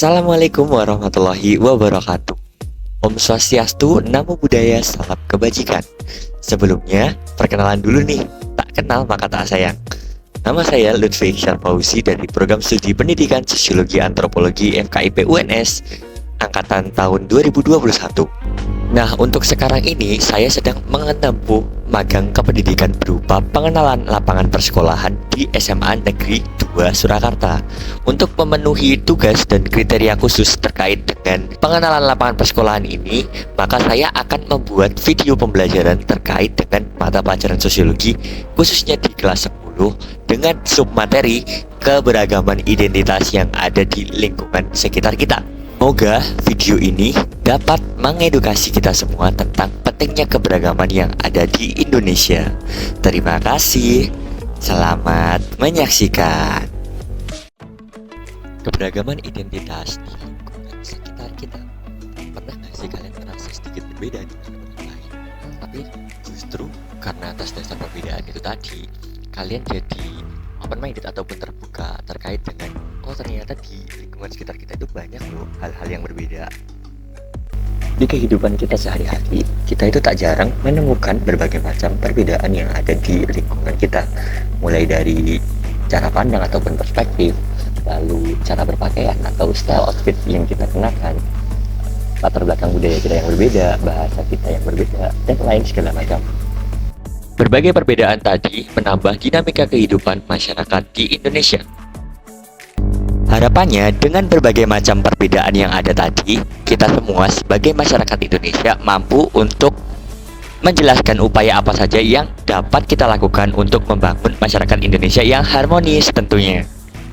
Assalamualaikum warahmatullahi wabarakatuh. Om Swastiastu, Namo Buddhaya, salam kebajikan. Sebelumnya, perkenalan dulu nih. Tak kenal maka tak sayang. Nama saya Lutfi Syarfauzi dari Program Studi Pendidikan Sosiologi Antropologi FKIP UNS Angkatan tahun 2021. Nah, untuk sekarang ini saya sedang menempuh magang kependidikan berupa pengenalan lapangan persekolahan di SMA Negeri 2 Surakarta. Untuk memenuhi tugas dan kriteria khusus terkait dengan pengenalan lapangan persekolahan ini, maka saya akan membuat video pembelajaran terkait dengan mata pelajaran sosiologi, khususnya di kelas 10 dengan submateri keberagaman identitas yang ada di lingkungan sekitar kita. Semoga video ini dapat mengedukasi kita semua tentang pentingnya keberagaman yang ada di Indonesia. Terima kasih. Selamat menyaksikan. Keberagaman identitas di lingkungan sekitar kita. Pernah nggak sih kalian merasa sedikit berbeda dengan orang lain? Tapi justru karena atas dasar perbedaan itu tadi, kalian jadi open-minded ataupun terbuka terkait dengan ternyata di lingkungan sekitar kita itu banyak loh hal-hal yang berbeda. Di kehidupan kita sehari-hari, kita itu tak jarang menemukan berbagai macam perbedaan yang ada di lingkungan kita. Mulai dari cara pandang ataupun perspektif, lalu cara berpakaian atau style outfit yang kita kenakan, latar belakang budaya kita yang berbeda, bahasa kita yang berbeda, dan lain segala macam. Berbagai perbedaan tadi menambah dinamika kehidupan masyarakat di Indonesia. Harapannya, dengan berbagai macam perbedaan yang ada tadi, kita semua sebagai masyarakat Indonesia mampu untuk menjelaskan upaya apa saja yang dapat kita lakukan untuk membangun masyarakat Indonesia yang harmonis tentunya.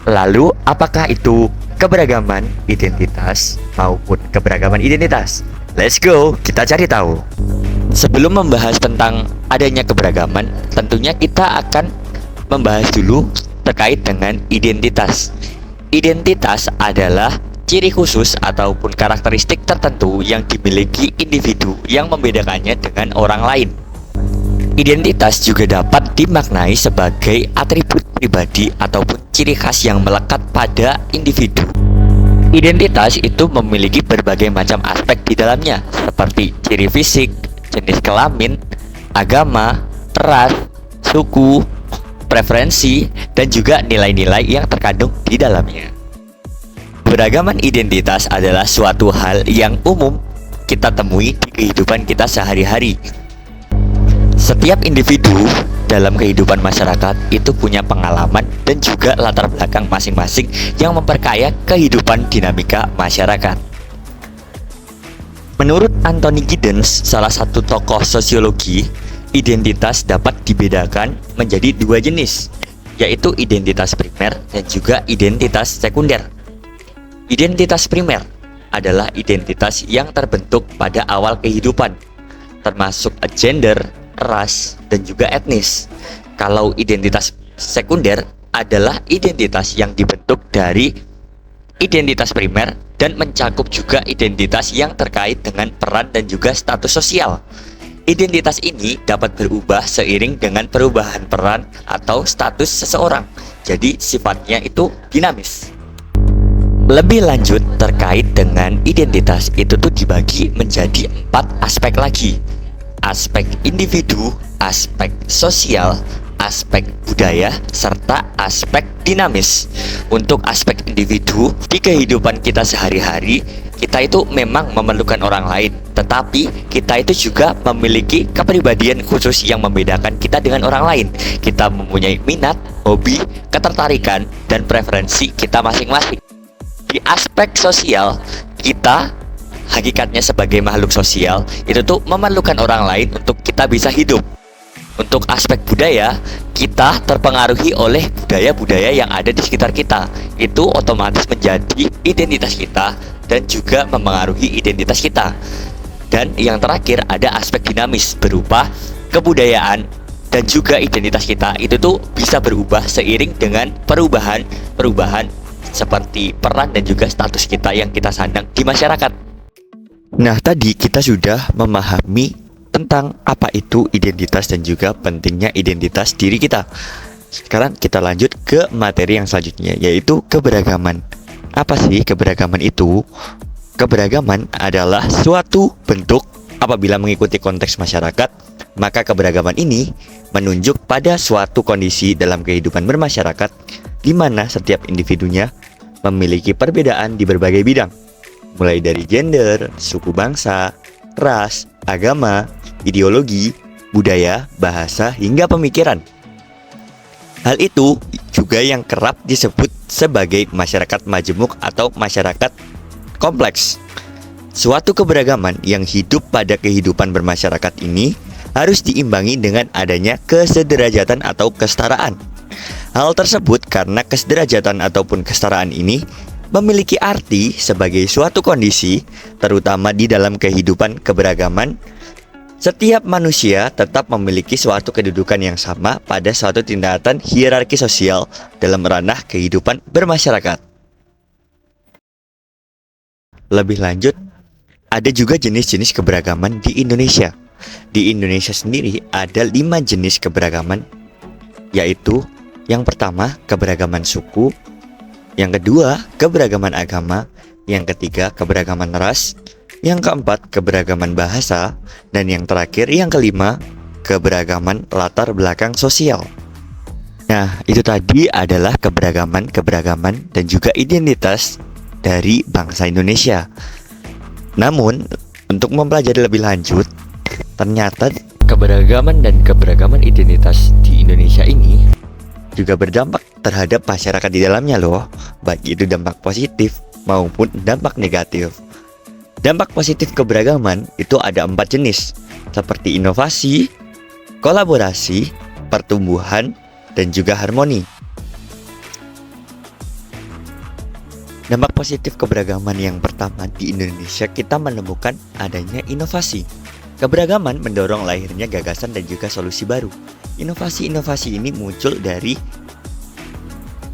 Lalu, apakah itu keberagaman identitas maupun keberagaman identitas? Let's go, kita cari tahu. Sebelum membahas tentang adanya keberagaman, tentunya kita akan membahas dulu terkait dengan identitas. Identitas adalah ciri khusus ataupun karakteristik tertentu yang dimiliki individu yang membedakannya dengan orang lain. Identitas juga dapat dimaknai sebagai atribut pribadi ataupun ciri khas yang melekat pada individu. Identitas itu memiliki berbagai macam aspek di dalamnya, seperti ciri fisik, jenis kelamin, agama, ras, suku, preferensi, dan juga nilai-nilai yang terkandung di dalamnya. Keberagaman identitas adalah suatu hal yang umum kita temui di kehidupan kita sehari-hari. Setiap individu dalam kehidupan masyarakat itu punya pengalaman dan juga latar belakang masing-masing yang memperkaya kehidupan dinamika masyarakat. Menurut Anthony Giddens, salah satu tokoh sosiologi, identitas dapat dibedakan menjadi dua jenis, yaitu identitas primer dan juga identitas sekunder. Identitas primer adalah identitas yang terbentuk pada awal kehidupan, termasuk gender, ras, dan juga etnis. Kalau identitas sekunder adalah identitas yang dibentuk dari identitas primer dan mencakup juga identitas yang terkait dengan peran dan juga status sosial. Identitas ini dapat berubah seiring dengan perubahan peran atau status seseorang. Jadi sifatnya itu dinamis. Lebih lanjut terkait dengan identitas itu tuh dibagi menjadi 4 aspek lagi. Aspek individu, aspek sosial, aspek budaya, serta aspek dinamis. Untuk aspek individu, di kehidupan kita sehari-hari, kita itu memang memerlukan orang lain, tetapi kita itu juga memiliki kepribadian khusus yang membedakan kita dengan orang lain. Kita mempunyai minat, hobi, ketertarikan, dan preferensi kita masing-masing. Di aspek sosial, kita hakikatnya sebagai makhluk sosial itu tuh memerlukan orang lain untuk kita bisa hidup. Untuk aspek budaya, kita terpengaruhi oleh budaya-budaya yang ada di sekitar kita. Itu otomatis menjadi identitas kita dan juga mempengaruhi identitas kita. Dan yang terakhir ada aspek dinamis berupa kebudayaan dan juga identitas kita itu tuh bisa berubah seiring dengan perubahan seperti peran dan juga status kita yang kita sandang di masyarakat. Nah, tadi kita sudah memahami tentang apa itu identitas dan juga pentingnya identitas diri kita. Sekarang kita lanjut ke materi yang selanjutnya, yaitu keberagaman. Apa sih keberagaman itu? Keberagaman adalah suatu bentuk apabila mengikuti konteks masyarakat, maka keberagaman ini menunjuk pada suatu kondisi dalam kehidupan bermasyarakat di mana setiap individunya memiliki perbedaan di berbagai bidang, mulai dari gender, suku bangsa, ras, agama, ideologi, budaya, bahasa, hingga pemikiran. Hal itu juga yang kerap disebut sebagai masyarakat majemuk atau masyarakat kompleks. Suatu keberagaman yang hidup pada kehidupan bermasyarakat ini harus diimbangi dengan adanya kesederajatan atau kesetaraan. Hal tersebut karena kesederajatan ataupun kesetaraan ini memiliki arti sebagai suatu kondisi, terutama di dalam kehidupan keberagaman. Setiap manusia tetap memiliki suatu kedudukan yang sama pada suatu tindakan hierarki sosial dalam ranah kehidupan bermasyarakat. Lebih lanjut, ada juga jenis-jenis keberagaman di Indonesia. Di Indonesia sendiri ada 5 jenis keberagaman, yaitu yang pertama keberagaman suku, yang kedua keberagaman agama, yang ketiga keberagaman ras, yang keempat keberagaman bahasa, dan yang terakhir yang kelima keberagaman latar belakang sosial. Nah, itu tadi adalah keberagaman dan juga identitas dari bangsa Indonesia. Namun, untuk mempelajari lebih lanjut, ternyata keberagaman dan keberagaman identitas di Indonesia ini juga berdampak terhadap masyarakat di dalamnya loh, baik itu dampak positif maupun dampak negatif. Dampak positif keberagaman itu ada 4 jenis, seperti inovasi, kolaborasi, pertumbuhan, dan juga harmoni. Dampak positif keberagaman yang pertama di Indonesia, kita menemukan adanya inovasi. Keberagaman mendorong lahirnya gagasan dan juga solusi baru. Inovasi-inovasi ini muncul dari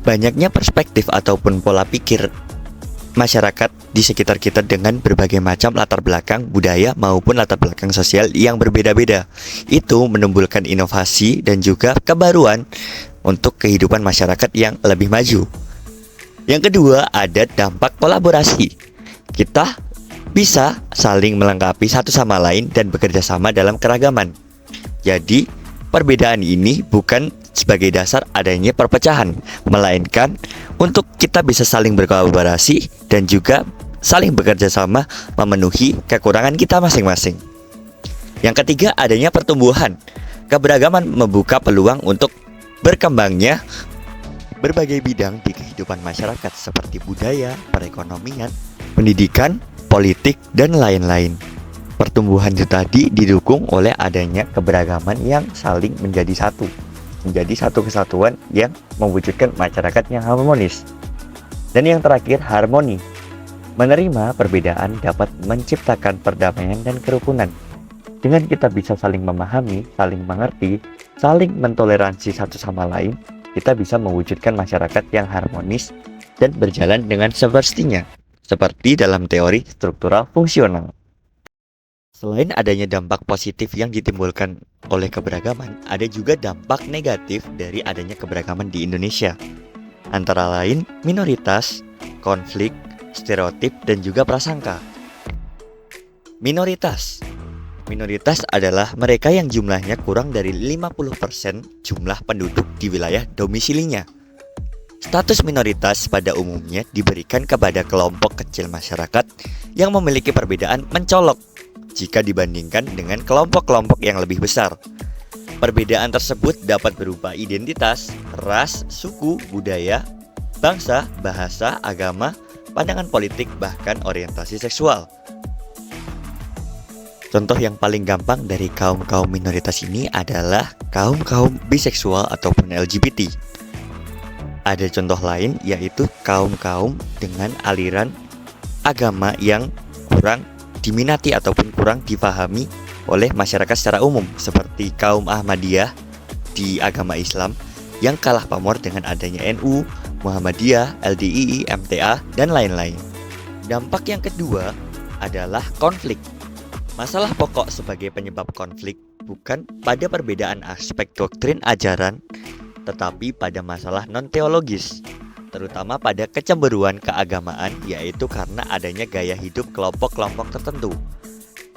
banyaknya perspektif ataupun pola pikir masyarakat di sekitar kita dengan berbagai macam latar belakang budaya maupun latar belakang sosial yang berbeda-beda. Itu menimbulkan inovasi dan juga kebaruan untuk kehidupan masyarakat yang lebih maju. Yang kedua, ada dampak kolaborasi. Kita bisa saling melengkapi satu sama lain dan bekerja sama dalam keragaman. Jadi, perbedaan ini bukan sebagai dasar adanya perpecahan, melainkan untuk kita bisa saling berkolaborasi dan juga saling bekerja sama memenuhi kekurangan kita masing-masing. Yang ketiga, adanya pertumbuhan. Keberagaman membuka peluang untuk berkembangnya berbagai bidang di kehidupan masyarakat seperti budaya, perekonomian, pendidikan, politik, dan lain-lain. Pertumbuhan itu tadi didukung oleh adanya keberagaman yang saling menjadi satu kesatuan yang mewujudkan masyarakat yang harmonis. Dan yang terakhir, harmoni. Menerima perbedaan dapat menciptakan perdamaian dan kerukunan. Dengan kita bisa saling memahami, saling mengerti, saling mentoleransi satu sama lain, kita bisa mewujudkan masyarakat yang harmonis dan berjalan dengan semestinya, seperti dalam teori struktural fungsional. Selain adanya dampak positif yang ditimbulkan oleh keberagaman, ada juga dampak negatif dari adanya keberagaman di Indonesia. Antara lain minoritas, konflik, stereotip, dan juga prasangka. Minoritas adalah mereka yang jumlahnya kurang dari 50% jumlah penduduk di wilayah domisilinya. Status minoritas pada umumnya diberikan kepada kelompok kecil masyarakat yang memiliki perbedaan mencolok jika dibandingkan dengan kelompok-kelompok yang lebih besar. Perbedaan tersebut dapat berupa identitas, ras, suku, budaya, bangsa, bahasa, agama, pandangan politik, bahkan orientasi seksual. Contoh yang paling gampang dari kaum-kaum minoritas ini adalah kaum-kaum biseksual ataupun LGBT. Ada contoh lain yaitu kaum-kaum dengan aliran agama yang kurang diminati ataupun kurang dipahami oleh masyarakat secara umum, seperti kaum Ahmadiyah di agama Islam yang kalah pamor dengan adanya NU, Muhammadiyah, LDII, MTA, dan lain-lain. Dampak yang kedua adalah konflik. Masalah pokok sebagai penyebab konflik bukan pada perbedaan aspek doktrin ajaran, tetapi pada masalah non-teologis. terutama pada kecemburuan keagamaan, yaitu karena adanya gaya hidup kelompok-kelompok tertentu.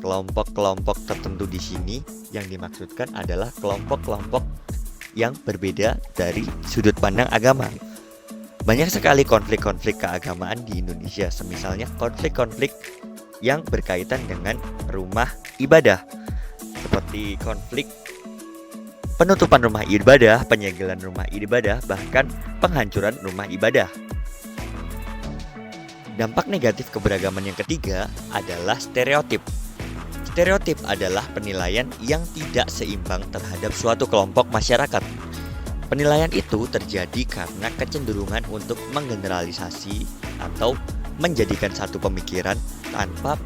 Kelompok-kelompok tertentu di sini yang dimaksudkan adalah kelompok-kelompok yang berbeda dari sudut pandang agama. Banyak sekali konflik-konflik keagamaan di Indonesia, semisalnya konflik-konflik yang berkaitan dengan rumah ibadah, seperti konflik penutupan rumah ibadah, penyegelan rumah ibadah, bahkan penghancuran rumah ibadah. Dampak negatif keberagaman yang ketiga adalah stereotip. Stereotip adalah penilaian yang tidak seimbang terhadap suatu kelompok masyarakat. Penilaian itu terjadi karena kecenderungan untuk menggeneralisasi atau menjadikan satu pemikiran tanpa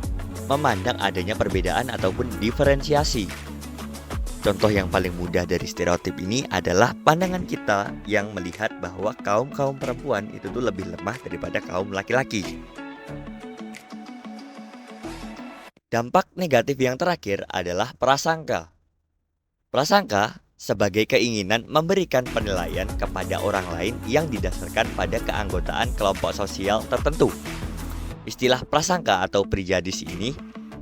memandang adanya perbedaan ataupun diferensiasi. Contoh yang paling mudah dari stereotip ini adalah pandangan kita yang melihat bahwa kaum-kaum perempuan itu tuh lebih lemah daripada kaum laki-laki. Dampak negatif yang terakhir adalah prasangka. Prasangka sebagai keinginan memberikan penilaian kepada orang lain yang didasarkan pada keanggotaan kelompok sosial tertentu. Istilah prasangka atau prejudis ini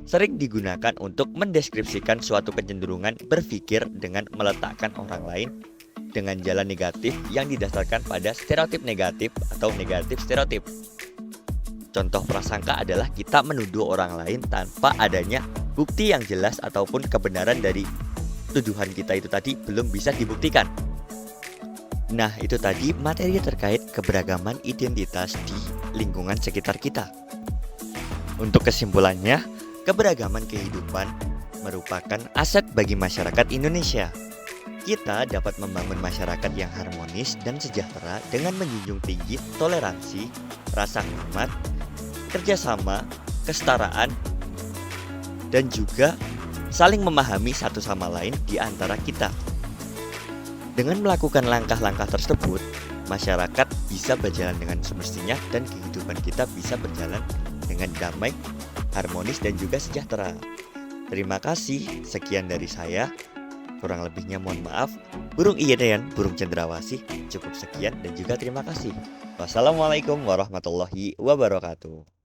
sering digunakan untuk mendeskripsikan suatu kecenderungan berpikir dengan meletakkan orang lain dengan jalan negatif yang didasarkan pada stereotip negatif atau negatif stereotip. Contoh prasangka adalah kita menuduh orang lain tanpa adanya bukti yang jelas ataupun kebenaran dari tuduhan kita itu tadi belum bisa dibuktikan. Nah, itu tadi materi terkait keberagaman identitas di lingkungan sekitar kita. Untuk kesimpulannya, keberagaman kehidupan merupakan aset bagi masyarakat Indonesia. Kita dapat membangun masyarakat yang harmonis dan sejahtera dengan menjunjung tinggi toleransi, rasa hormat, kerjasama, kesetaraan, dan juga saling memahami satu sama lain di antara kita. Dengan melakukan langkah-langkah tersebut, masyarakat bisa berjalan dengan semestinya dan kehidupan kita bisa berjalan dengan damai, harmonis dan juga sejahtera. Terima kasih, sekian dari saya. Kurang lebihnya mohon maaf. Burung Iyan, burung cendrawasih. Cukup sekian dan juga terima kasih. Wassalamualaikum warahmatullahi wabarakatuh.